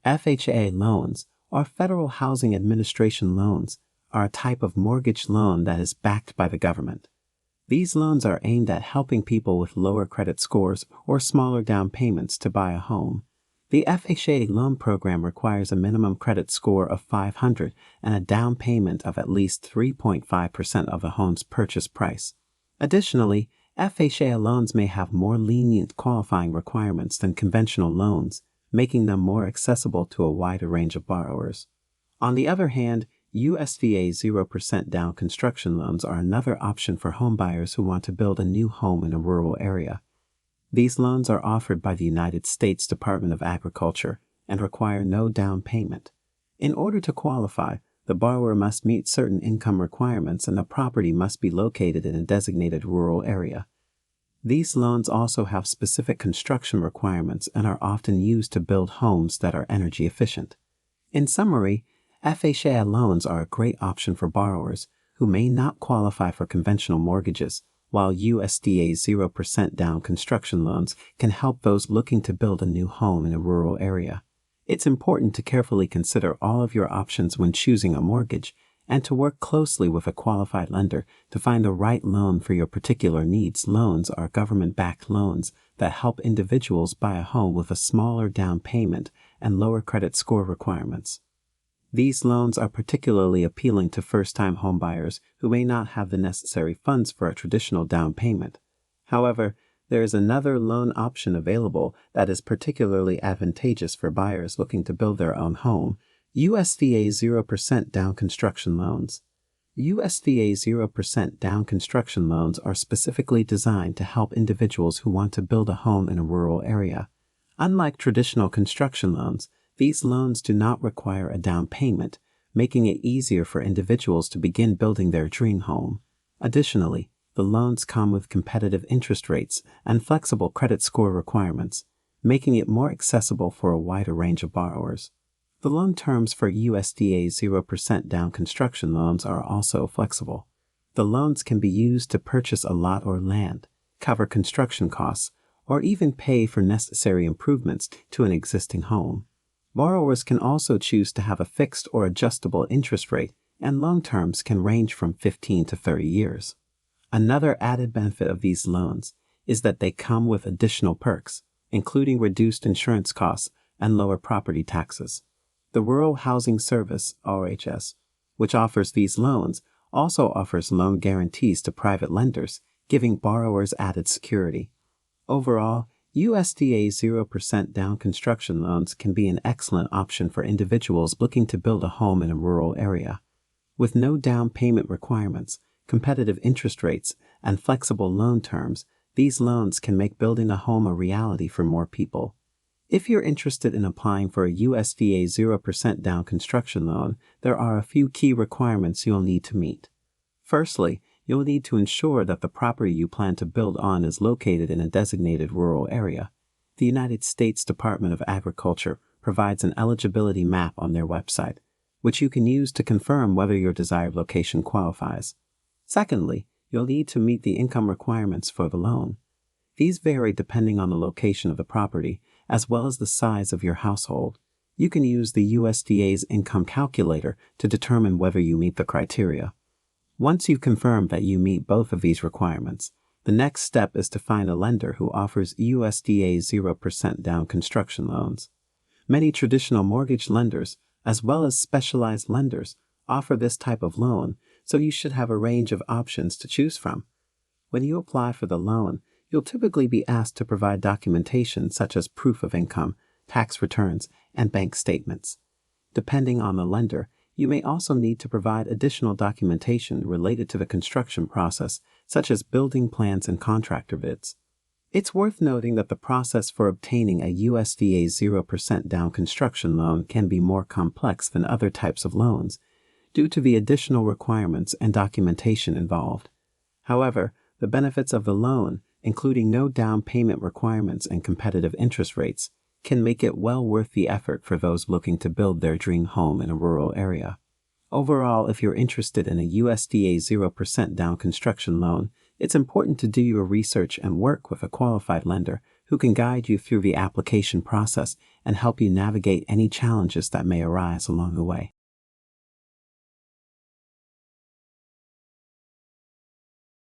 FHA loans, or Federal Housing Administration loans, are a type of mortgage loan that is backed by the government. These loans are aimed at helping people with lower credit scores or smaller down payments to buy a home. The FHA loan program requires a minimum credit score of 500 and a down payment of at least 3.5% of the home's purchase price. Additionally, FHA loans may have more lenient qualifying requirements than conventional loans, making them more accessible to a wider range of borrowers. On the other hand, USDA 0% down construction loans are another option for homebuyers who want to build a new home in a rural area. These loans are offered by the United States Department of Agriculture and require no down payment. In order to qualify, the borrower must meet certain income requirements and the property must be located in a designated rural area. These loans also have specific construction requirements and are often used to build homes that are energy efficient. In summary, FHA loans are a great option for borrowers who may not qualify for conventional mortgages, while USDA 0% down construction loans can help those looking to build a new home in a rural area. It's important to carefully consider all of your options when choosing a mortgage and to work closely with a qualified lender to find the right loan for your particular needs. Loans are government-backed loans that help individuals buy a home with a smaller down payment and lower credit score requirements. These loans are particularly appealing to first-time homebuyers who may not have the necessary funds for a traditional down payment. However, there is another loan option available that is particularly advantageous for buyers looking to build their own home: USDA 0% down construction loans. USDA 0% down construction loans are specifically designed to help individuals who want to build a home in a rural area. Unlike traditional construction loans, these loans do not require a down payment, making it easier for individuals to begin building their dream home. Additionally, the loans come with competitive interest rates and flexible credit score requirements, making it more accessible for a wider range of borrowers. The loan terms for USDA 0% down construction loans are also flexible. The loans can be used to purchase a lot or land, cover construction costs, or even pay for necessary improvements to an existing home. Borrowers can also choose to have a fixed or adjustable interest rate, and loan terms can range from 15 to 30 years. Another added benefit of these loans is that they come with additional perks, including reduced insurance costs and lower property taxes. The Rural Housing Service, RHS, which offers these loans, also offers loan guarantees to private lenders, giving borrowers added security. Overall, USDA 0% down construction loans can be an excellent option for individuals looking to build a home in a rural area. With no down payment requirements, competitive interest rates, and flexible loan terms, these loans can make building a home a reality for more people. If you're interested in applying for a USDA 0% down construction loan, there are a few key requirements you'll need to meet. Firstly, you'll need to ensure that the property you plan to build on is located in a designated rural area. The United States Department of Agriculture provides an eligibility map on their website, which you can use to confirm whether your desired location qualifies. Secondly, you'll need to meet the income requirements for the loan. These vary depending on the location of the property, as well as the size of your household. You can use the USDA's income calculator to determine whether you meet the criteria. Once you confirm that you meet both of these requirements, the next step is to find a lender who offers USDA 0% down construction loans. Many traditional mortgage lenders, as well as specialized lenders, offer this type of loan, so you should have a range of options to choose from. When you apply for the loan, you'll typically be asked to provide documentation such as proof of income, tax returns, and bank statements. Depending on the lender, you may also need to provide additional documentation related to the construction process, such as building plans and contractor bids. It's worth noting that the process for obtaining a USDA 0% down construction loan can be more complex than other types of loans, due to the additional requirements and documentation involved. However, the benefits of the loan, including no down payment requirements and competitive interest rates, can make it well worth the effort for those looking to build their dream home in a rural area. Overall, if you're interested in a USDA 0% down construction loan, it's important to do your research and work with a qualified lender who can guide you through the application process and help you navigate any challenges that may arise along the way.